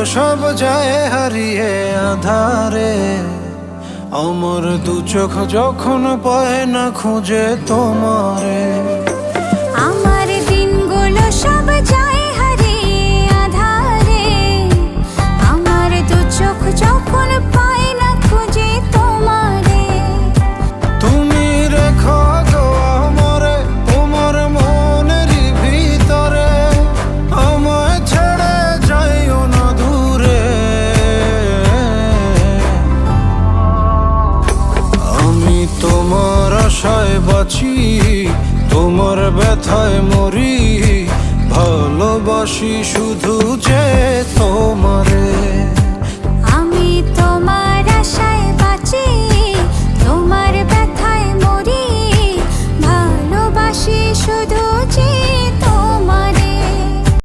সব যায় হারিয়ে আধারে, আমার দু চোখ যখন পায় না খুঁজে তোমারে। আমার দিনগুলো সব যায় হারিয়ে আধারে, আমার দু চোখ যখন পায় না খুঁজে তোমারে। তুমি রেখো গো আমারে তোমার মনেরই ভিতরে, আমায় ছেড়ে যাইও না দূরে। আমি তোমার আশায় বাঁচি, তোমার ব্যথায় মরি, ভালোবাসি শুধু যে তোমারে।